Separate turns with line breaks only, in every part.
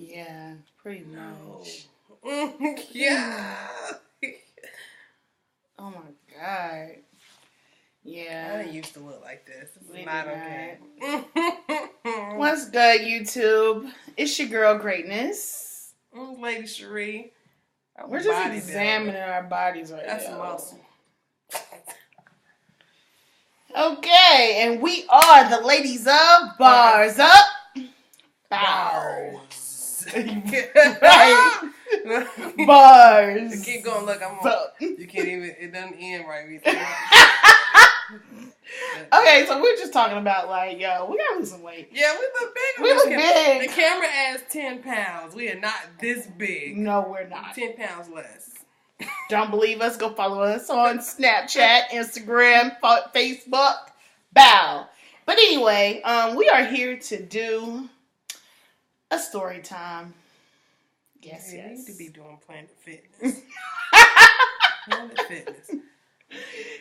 Yeah, pretty much.
Yeah.
Oh my God. Yeah.
I didn't used to look like this. This
We
is not
did
okay.
What's good, YouTube? It's your girl, Greatness.
Lady Cherie.
We're just examining our bodies right now.
That's muscle.
Okay, and we are the ladies of Barz Up.
Barz.
Right. Barz.
Keep going. Look, I'm on. You can't even. It doesn't end right.
Okay, so we're just talking about like, yo, we gotta lose some weight.
Yeah, we look big.
We look big.
The camera adds 10 pounds. We are not this big.
No, we're not.
10 pounds less.
Don't believe us? Go follow us on Snapchat, Instagram, Facebook. Bow. But anyway, we are here to do a story time. Yes,
You
yes.
need to be doing Planet Fitness. Planet Fitness.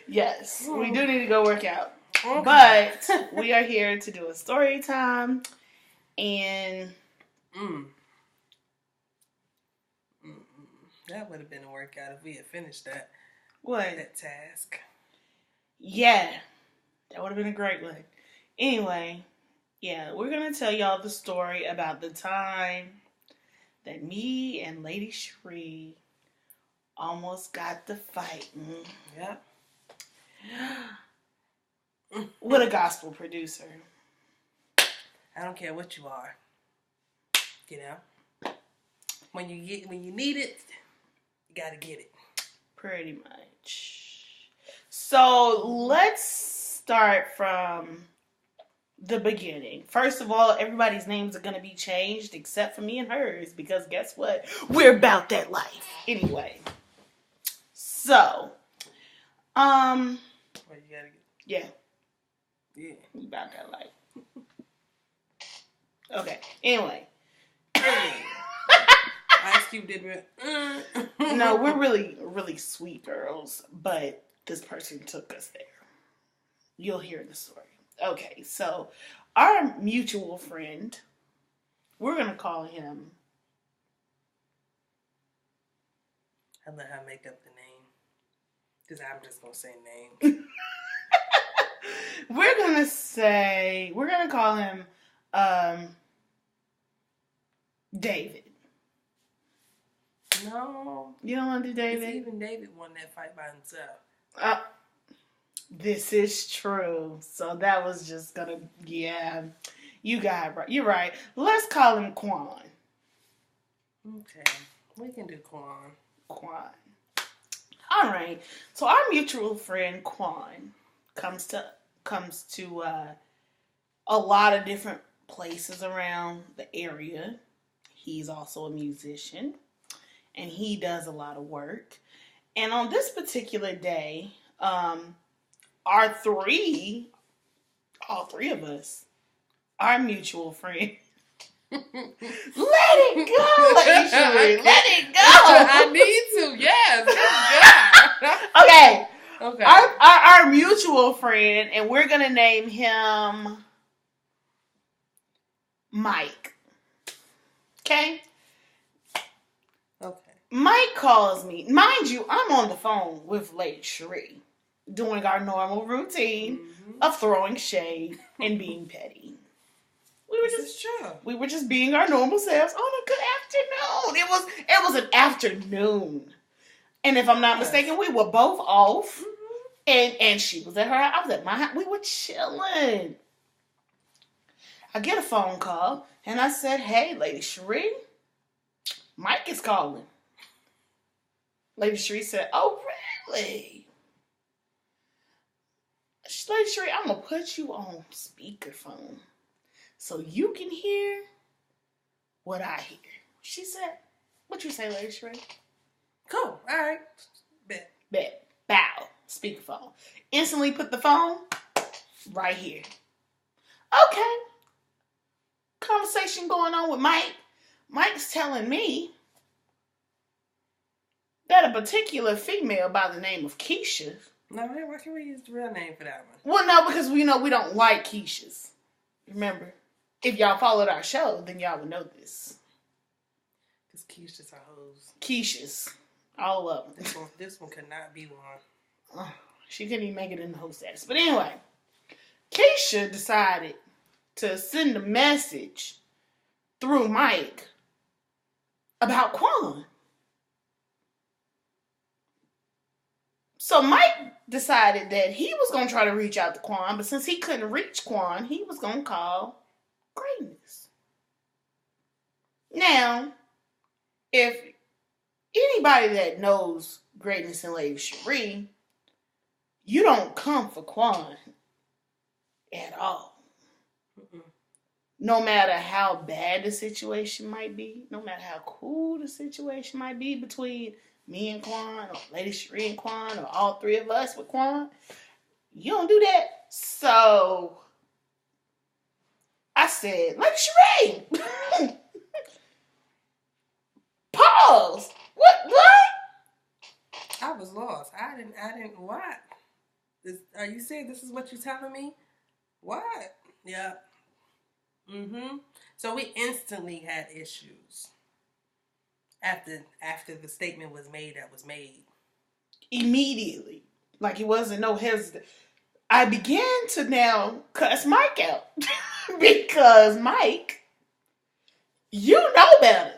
Yes, we do need to go work out. Okay. But we are here to do a story time. And
that would have been a workout if we had finished that.
What?
That task.
Yeah. That would have been a great one. Anyway, yeah, we're going to tell y'all the story about the time that me and Lady Cherie almost got to fighting.
Yep.
With a gospel producer.
I don't care what you are. You know? When you need it, you gotta get it. Pretty
much. So let's start from the beginning. First of all, everybody's names are going to be changed except for me and hers because guess what? We're about that life. Anyway. So,
well, you gotta get.
Yeah.
Yeah.
We about that life. Okay. Anyway.
Ice Cube did it.
No, we're really, really sweet girls, but this person took us there. You'll hear the story. Okay, so our mutual friend, we're going to call him.
I'll let her make up the name. Because I'm just going to say names.
We're going to call him David.
No.
You don't want to do David?
Even David won that fight by himself.
This is true. So that was just gonna, yeah. You got it right. You're right. Let's call him Quan.
Okay. We can do Quan.
Quan. All right. So our mutual friend Quan comes to a lot of different places around the area. He's also a musician. And he does a lot of work. And on this particular day, all three of us, our mutual friend, let it go, Lady Cherie, let it go.
I need to, yes.
Okay.
Okay.
Our mutual friend, and we're gonna name him Mike. Okay.
Okay.
Mike calls me. Mind you, I'm on the phone with Lady Cherie, doing our normal routine of throwing shade and being petty. We were just being our normal selves on a good afternoon. It was an afternoon. And if I'm not mistaken, we were both off. And she was at her house. I was at my house. We were chilling. I get a phone call and I said, "Hey, Lady Cherie, Mike is calling." Lady Cherie said, "Oh, really? Lady Cherie, I'm going to put you on speakerphone so you can hear what I hear." She said, "What you say, Lady Cherie?"
Cool. All right.
Bet. Bow. Speakerphone. Instantly put the phone right here. Okay. Conversation going on with Mike. Mike's telling me that a particular female by the name of Keisha.
No, why can't we use the real name for that one?
Well, no, because we don't like Keishas. Remember? If y'all followed our show, then y'all would know this.
Keisha's are hoes.
Keisha's. All of them.
This one could not be one.
She couldn't even make it in the host status. But anyway, Keisha decided to send a message through Mike about Quan. So Mike decided that he was going to try to reach out to Quan, but since he couldn't reach Quan, he was going to call Greatness. Now, if anybody that knows Greatness and Lady Cherie, you don't come for Quan at all. Mm-mm. No matter how bad the situation might be, no matter how cool the situation might be between me and Quan, or Lady Cherie and Quan, or all three of us with Quan, you don't do that. So I said, Lady Cherie, pause. What?
I was lost. I didn't. What? Are you saying this is what you're telling me? What? Yeah. Mm-hmm. So we instantly had issues after the statement was made that was made.
Immediately. Like it wasn't no hesitation. I began to now cuss Mike out. Because Mike, you know better.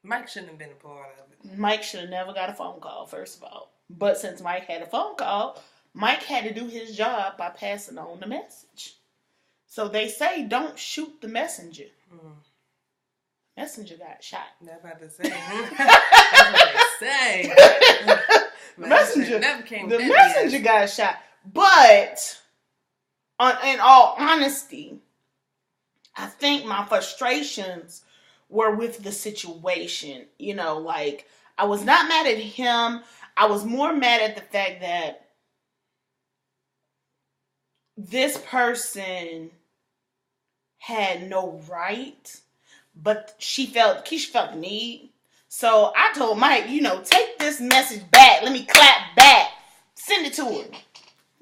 Mike shouldn't have been a part of it.
Mike should have never got a phone call, first of all. But since Mike had a phone call, Mike had to do his job by passing on the message. So they say don't shoot the messenger. Messenger got shot.
That's about to say. That's what they say.
Messenger
never came.
The messenger got shot. But in all honesty, I think my frustrations were with the situation. You know, like I was not mad at him. I was more mad at the fact that this person had no right, but Keisha felt the need. So I told Mike, take this message back. Let me clap back. Send it to her.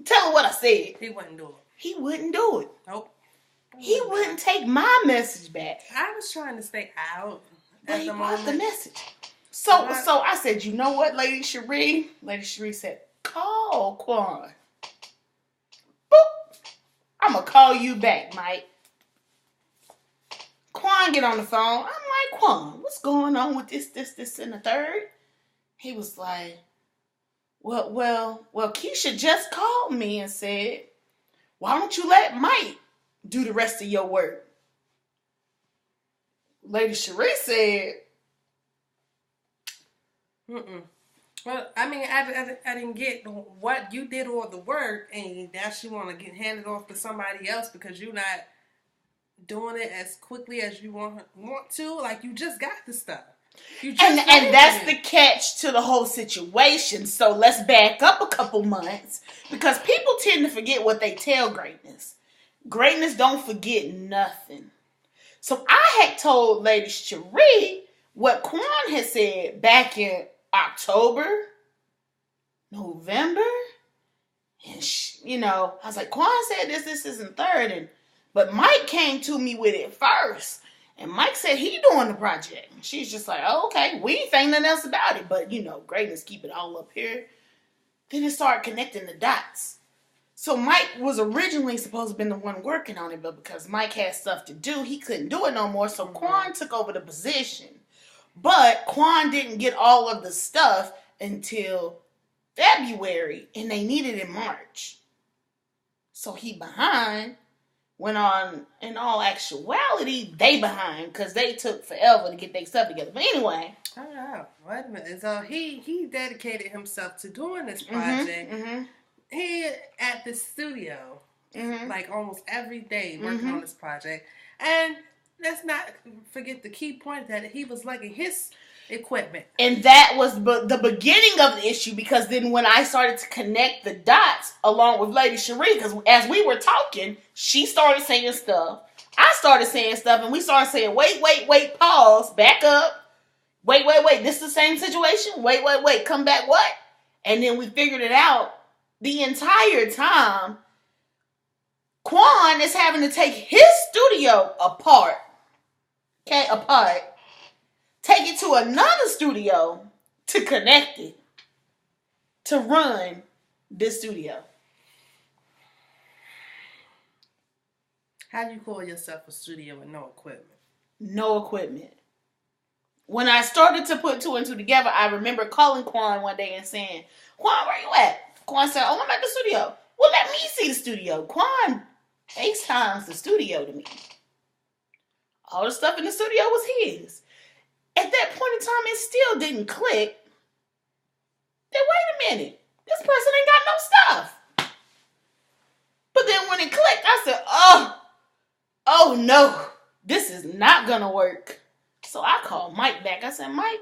Tell her what I said.
He wouldn't do it.
He wouldn't do it.
Nope.
He wouldn't take my message back.
I was trying to stay out
but he brought the message. So I said, you know what, Lady Cherie? Lady Cherie said, call Quan. Boop. I'm going to call you back, Mike. Quan get on the phone. I'm like, Quan, what's going on with this, and the third? He was like, well, Keisha just called me and said, why don't you let Mike do the rest of your work? Lady Cherie said,
Well, I mean, I didn't get what you did all the work, and now she want to get handed off to somebody else because you're not doing it as quickly as you want to. Like, you just got the stuff.
And that's the catch to the whole situation. So let's back up a couple months, because people tend to forget what they tell Greatness. Greatness don't forget nothing. So I had told Lady Cherie what Quan had said back in October, November, and I was like, Quan said this isn't third, but Mike came to me with it first. And Mike said he doing the project. And she's just like, oh, okay, we ain't saying nothing else about it. But, Greatness keep it all up here. Then it started connecting the dots. So Mike was originally supposed to have been the one working on it, but because Mike had stuff to do, he couldn't do it no more. So Quan took over the position. But Quan didn't get all of the stuff until February, and they needed it in March. So he behind. When in all actuality, they behind because they took forever to get their stuff together. But anyway.
Oh, wait a minute. So he dedicated himself to doing this project. He at the studio, like almost every day working on this project. And let's not forget the key point that he was lugging his equipment.
And that was the beginning of the issue, because then when I started to connect the dots along with Lady Cherie, because as we were talking, she started saying stuff, I started saying stuff, and we started saying, wait, pause, back up, wait, this is the same situation, wait, come back, what? And then we figured it out. The entire time, Quan is having to take his studio apart, take take it to another studio to connect it to run this studio.
How do you call yourself a studio with no equipment?
No equipment. When I started to put two and two together, I remember calling Quan one day and saying, Quan, where you at? Quan said, oh, I'm at the studio. Well, let me see the studio. Quan FaceTimes the studio to me. All the stuff in the studio was his. At that point in time, it still didn't click. Then wait a minute. This person ain't got no stuff. But then when it clicked, I said, oh no, this is not going to work. So I called Mike back. I said, Mike,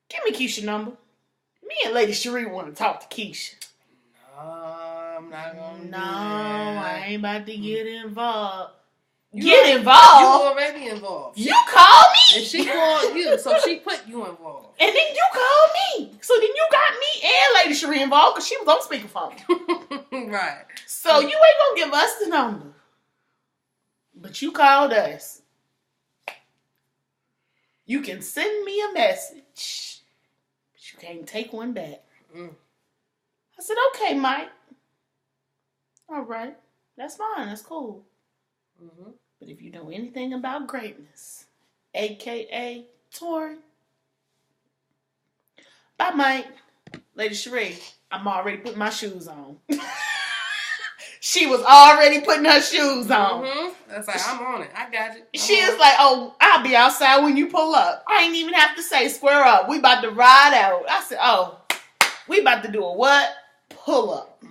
give me Keisha's number. Me and Lady Cherie want to talk to Keisha.
No, I'm not going to do that.
No, I ain't about to get involved.
You already involved.
You called me.
And she called you, so she put you involved.
And then you called me. So then you got me and Lady Cherie involved because she was on speakerphone.
Right.
So you ain't going to give us the number. But you called us. You can send me a message, but you can't take one back. I said, okay, Mike. All right. That's fine. That's cool. Mm-hmm. But if you know anything about greatness, a.k.a. touring, bye, Mike. Lady Cherie, I'm already putting my shoes on. She was already putting her shoes on.
Mm-hmm. That's like, I'm on it. I got you.
She was like, oh, I'll be outside when you pull up. I ain't even have to say square up. We about to ride out. I said, oh, we about to do a what? Pull up.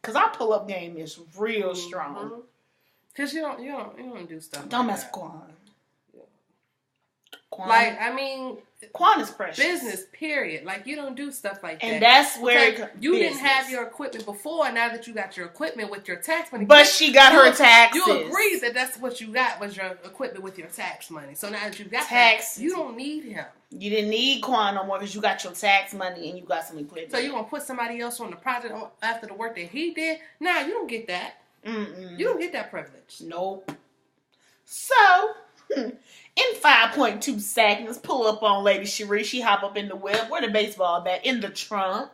Because our pull up game is real strong.
Because you don't do stuff.
Don't mess with Quan. Quan.
Like, I mean,
Quan is precious.
Business, period. Like, you don't do stuff like that.
And that's where
you didn't have your equipment before. Now that you got your equipment with your tax money.
But she got her taxes.
You agreed that that's what you got was your equipment with your tax money. So now that you got
tax,
you don't need him.
You didn't need Quan no more because you got your tax money and you got some equipment.
So you're going to put somebody else on the project after the work that he did? Nah, you don't get that. You don't get that privilege.
Nope. So, in 5.2 seconds, pull up on Lady Cherie. She hop up in the whip. Where the baseball bat? In the trunk.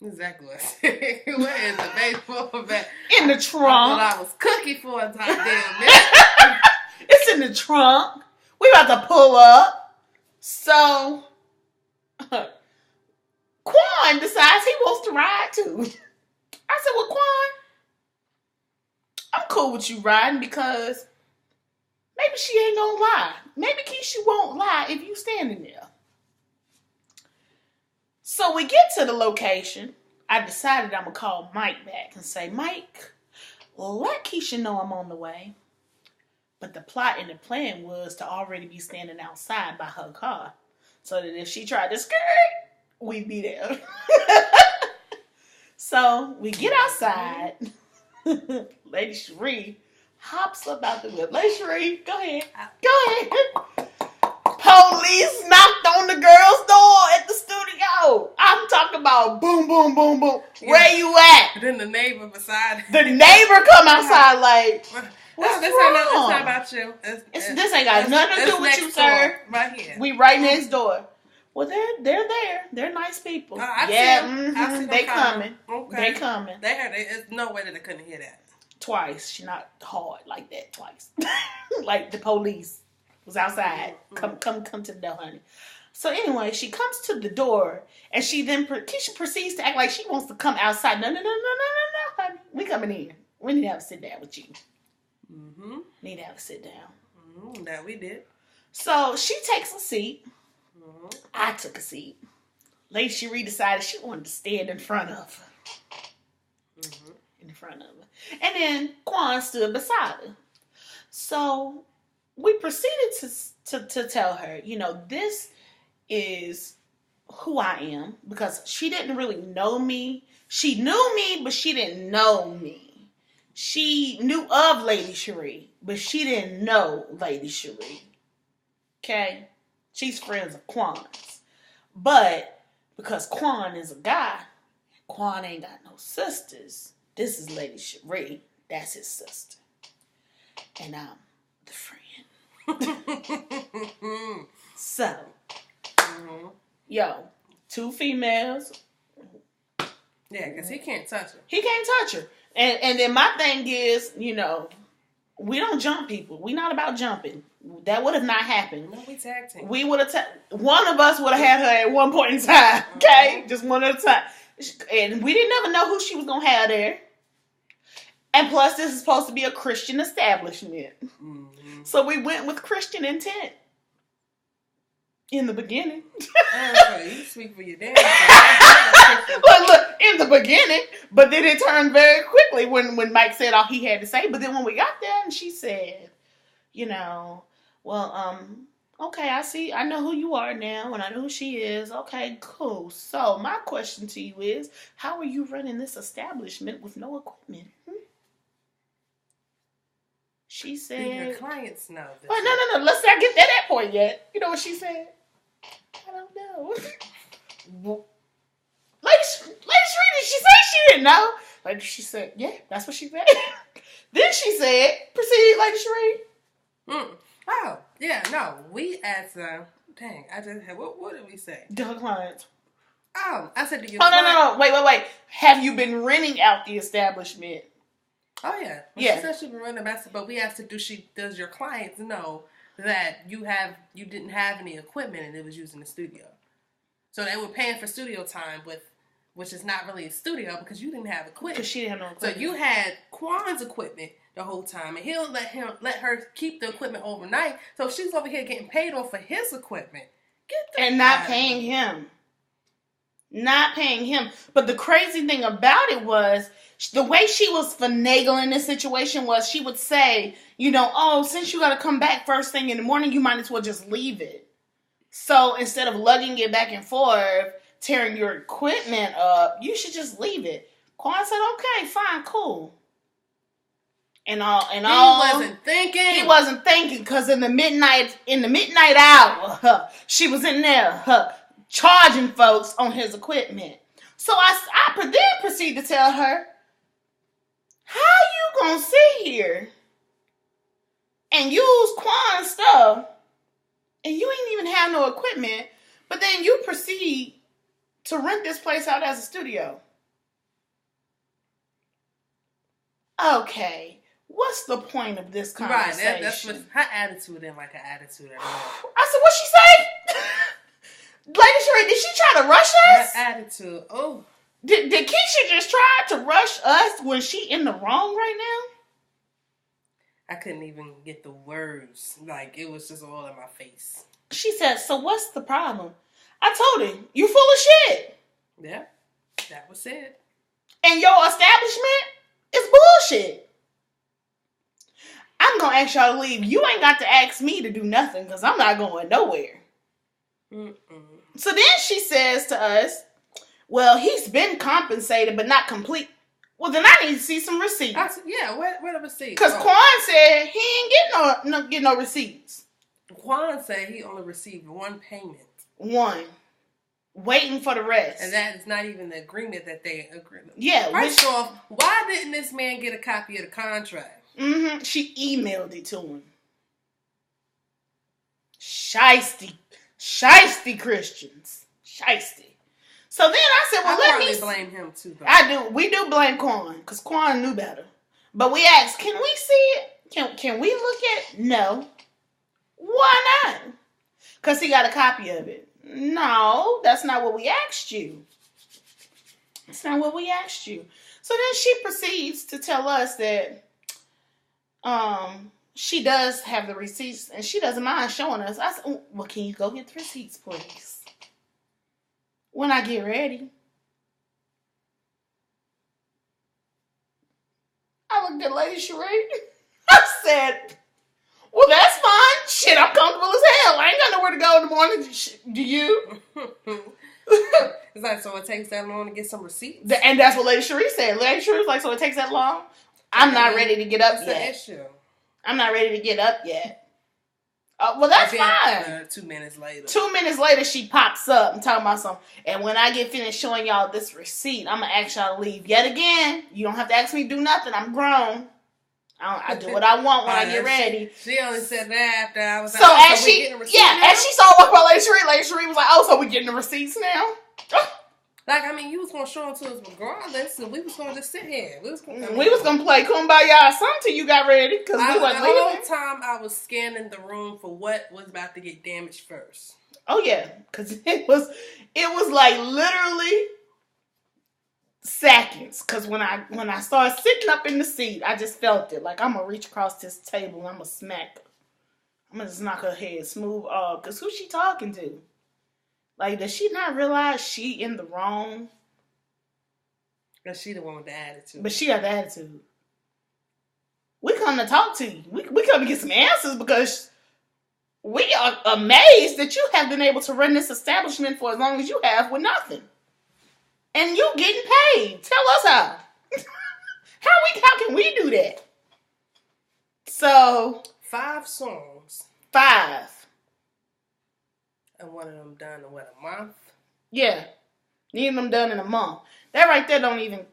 Exactly what I said. Where is the baseball bat?
In the trunk.
I was cookie for a damn minute.
It's in the trunk. We about to pull up. So, Quan decides he wants to ride too. I said, well, Quan, I'm cool with you riding because maybe she ain't gonna lie. Maybe Keisha won't lie if you standing there. So we get to the location. I decided I'm gonna call Mike back and say, Mike, let Keisha know I'm on the way. But the plot and the plan was to already be standing outside by her car. So that if she tried to skirt, we'd be there. So we get outside. Lady Cherie hops up out the whip. Lady Cherie, go ahead. Go ahead. Police knocked on the girl's door at the studio. I'm talking about boom, boom, boom, boom. Yeah. Where you at?
Then the neighbor beside.
The neighbor come outside like, what's
this
wrong?
It's not about you.
This ain't got nothing to do with you, sir.
Right here.
We right next door. Well, they're there. They're nice people.
I see
they coming.
Okay.
They coming.
There's no way that they couldn't hear that.
Twice. She not hard like that twice. Like the police was outside. Come to the door, honey. So anyway, she comes to the door and she then Keisha proceeds to act like she wants to come outside. No, honey. We coming in. We need to have a sit down with you. Need to have a sit down.
That we did.
So she takes a seat. I took a seat. Lady Cherie decided she wanted to stand in front of her. In front of her. And then Quan stood beside her. So we proceeded to tell her, this is who I am. Because she didn't really know me. She knew me, but she didn't know me. She knew of Lady Cherie, but she didn't know Lady Cherie. Okay? She's friends of Quan's. But because Quan is a guy, Quan ain't got no sisters. This is Lady Cherie. That's his sister. And I'm the friend. So, yo, 2 females.
Yeah, because he can't touch her.
He can't touch her. And then my thing is, you know, we don't jump people. We not about jumping. That would have not happened.
No, we tag team.
We would have one of us would have had her at one point in time. Okay? Just one at a time. And we didn't ever know who she was going to have there. And plus, this is supposed to be a Christian establishment. Mm-hmm. So we went with Christian intent. In the beginning.
You speak for your dad.
Well, look, in the beginning. But then it turned very quickly when Mike said all he had to say. But then when we got there and she said, you know, well, okay, I know who you are now and I know who she is. Okay, cool. So my question to you is, how are you running this establishment with no equipment? She said...
Your clients know.
Well, no. Let's not get to that point yet. You know what she said? I don't know. Lady Sheree, did she say she didn't know? Like she said, yeah, that's what she said. Then she said, proceed, Lady Sheree.
Oh, yeah, no. We asked dang, I just had, what did we say?
To her clients.
Oh, I said to your
client. No. Wait. Have you been renting out the establishment?
Oh, yeah. Well, she said she'd been renting out, but we asked her, does your clients know that you didn't have any equipment and it was using the studio? So they were paying for studio time which is not really a studio because you didn't have equipment.
Because she didn't have no equipment.
So you had Quan's equipment the whole time, and he'll let her keep the equipment overnight. So she's over here getting paid off for his equipment.
And not paying him. Not paying him. But the crazy thing about it was, the way she was finagling this situation was she would say, you know, oh, since you got to come back first thing in the morning, you might as well just leave it. So instead of lugging it back and forth, tearing your equipment up, you should just leave it. Quan said, okay, fine, cool. He wasn't thinking because in the midnight hour, she was in there charging folks on his equipment. So I then proceed to tell her, how you gonna sit here and use Quan's stuff and you ain't even have no equipment, but then you proceed to rent this place out as a studio? Okay, what's the point of this conversation?
Right, that's what her attitude ain't like an attitude at all.
I said, what she say? Lady Sheree, did she try to rush us?
Her attitude, oh.
Did Keisha just try to rush us when she in the wrong right now?
I couldn't even get the words. Like, it was just all in my face.
She said, so what's the problem? I told him, you full of shit.
Yeah, that was it.
And your establishment is bullshit. I'm going to ask y'all to leave. You ain't got to ask me to do nothing because I'm not going nowhere. So then she says to us, well, he's been compensated, but not complete. Well, then I need to see some receipts.
Where the receipts?
Because Quan said he ain't get no receipts.
Quan said he only received one payment.
One. Waiting for the rest.
And that is not even the agreement that they agreed.
Yeah.
First off, why didn't this man get a copy of the contract?
She emailed it to him. Shiesty Christians. Shiesty. So then I said, well, let me
blame him too, though.
I do. We do blame Quan because Quan knew better. But we asked, can we see it? Can we look at it? No. Why not? Because he got a copy of it. No, that's not what we asked you. That's not what we asked you. So then she proceeds to tell us that she does have the receipts and she doesn't mind showing us. I said, well, can you go get the receipts, please? When I get ready. I looked at Lady Sheree. I said, well, that's fine. Shit, I'm comfortable as hell. I ain't got nowhere to go in the morning. Do you?
It's like, so it takes that long to get some receipts?
And that's what Lady Sheree said. Lady Sheree was like, so it takes that long? I'm not ready to get up yet.
That's the issue.
I'm not ready to get up yet. Well, that's fine.
2 minutes later.
2 minutes later, she pops up and talking about something. And when I get finished showing y'all this receipt, I'm going to ask y'all to leave. Yet again, you don't have to ask me to do nothing. I'm grown. I do what I want when I get ready.
She only said that after I was
so like, as she saw what my Lady Sheree was like, oh, so we getting the receipts now?
Like, I mean, you was going to show them to us regardless, and we was going to just sit here. We was going
to play Kumbaya song till you got ready, because we wasn't leaving.
The whole time I was scanning the room for what was about to get damaged first.
Oh, yeah, because it was like literally seconds, because when I started sitting up in the seat, I just felt it. Like, I'm going to reach across this table and I'm going to smack her. I'm going to just knock her head smooth off, because who's she talking to? Like, does she not realize she in the wrong?
Because she the one with the attitude.
But she got the attitude. We come to talk to you. We come to get some answers because we are amazed that you have been able to run this establishment for as long as you have with nothing. And you getting paid. Tell us how. How can we do that? So
5 songs.
5.
And one of them done in a month?
Yeah. Needing them done in a month. That right there don't even,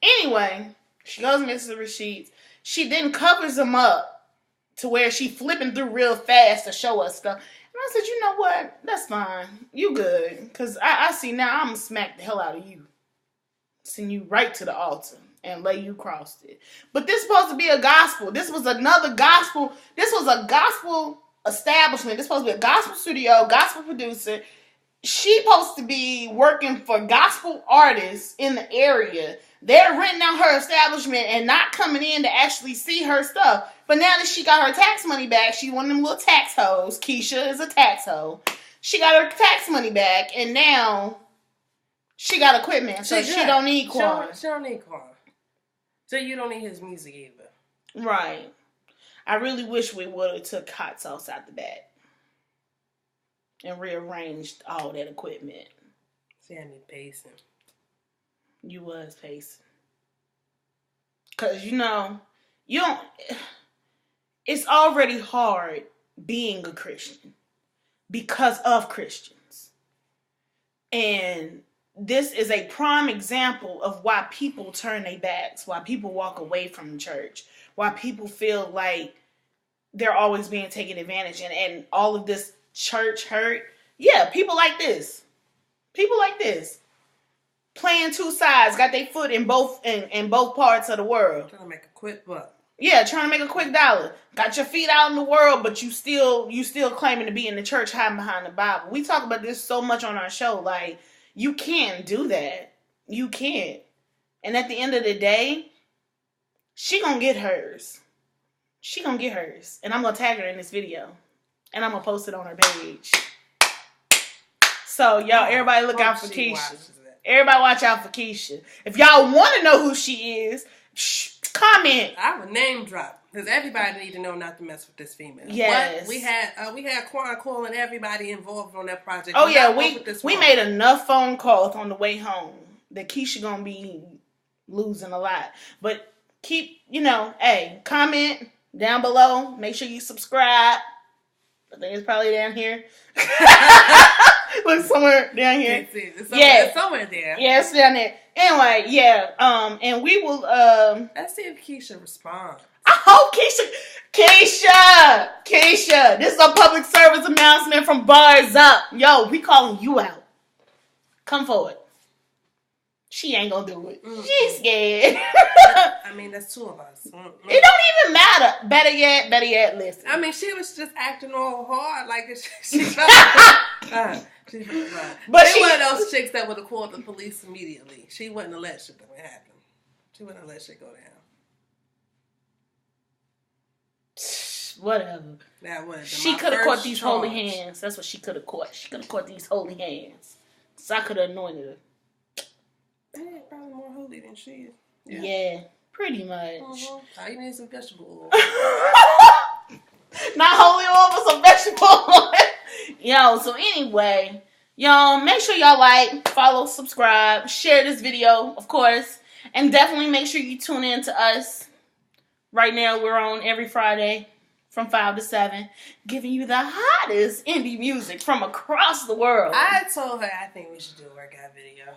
Anyway, she goes and gets the receipts. She then covers them up to where she flipping through real fast to show us stuff. And I said, you know what? That's fine. You good. Because I see now I'm going to smack the hell out of you. Send you right to the altar and lay you across it. But this is supposed to be a gospel. This was another gospel. This was a gospel establishment. This supposed to be a gospel studio, gospel producer. She's supposed to be working for gospel artists in the area. They're renting out her establishment and not coming in to actually see her stuff. But now that she got her tax money back, she's one of them little tax hoes. Keisha is a tax hoe. She got her tax money back, and now she got equipment, so she don't need Quan.
She don't need Quan. So you don't need his music either.
Right. I really wish we would have took hot sauce out the back and rearranged all that equipment.
See, I need pacing.
You was pacing. Because, you don't... It's already hard being a Christian because of Christians. And this is a prime example of why people turn their backs, why people walk away from the church, why people feel like they're always being taken advantage and all of this church hurt. Yeah, people like this. People like this. Playing 2 sides, got their foot in both parts of the world.
Trying to make a quick buck.
Yeah, trying to make a quick dollar. Got your feet out in the world, but you still claiming to be in the church hiding behind the Bible. We talk about this so much on our show. Like, you can't do that. You can't. And at the end of the day, she gonna get hers. She gonna get hers. And I'm gonna tag her in this video. And I'm gonna post it on her page. So, y'all, everybody look out for Keisha. Everybody watch out for Keisha. If y'all want to know who she is, comment.
I would name drop. Because everybody need to know not to mess with this female.
Yes.
But we had Quan calling everybody involved on that project.
Oh, yeah. We made enough phone calls on the way home that Keisha going to be losing a lot. But keep, comment down below. Make sure you subscribe. I think it's probably down here. Look, somewhere down here.
It's somewhere there.
Yeah, it's down there. Anyway, yeah. And we will.
Let's see if Keisha responds.
I hope Keisha. This is a public service announcement from Barz Up. Yo, we calling you out. Come forward. She ain't gonna do it. Mm-hmm. She's scared.
I mean, that's 2 of us. Mm-hmm.
It don't even matter. Better yet, listen.
I mean, she was just acting all hard, like she felt. She one of those chicks that would have called the police immediately. She wouldn't have let shit happen. She wouldn't have let shit go down.
Whatever. She could have caught these holy hands. That's what she could have caught. She could have caught these holy hands. So I could have anointed her.
Yeah, probably more holy than she is.
Yeah, pretty much.
All you need some vegetable oil.
Not holy oil, but some vegetable oil. Yo, so anyway, y'all, make sure y'all like, follow, subscribe, share this video, of course. And definitely make sure you tune in to us. Right now, we're on every Friday from 5 to 7, giving you the hottest indie music from across the world.
I told her I think we should do a workout video.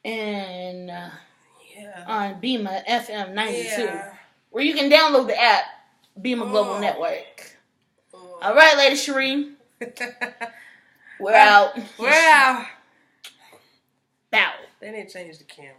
And on Bima FM 92. where you can download the app, Beam a Global Network. All right, Lady Sheree. We're out.
We're out.
Bow.
They didn't change the camera.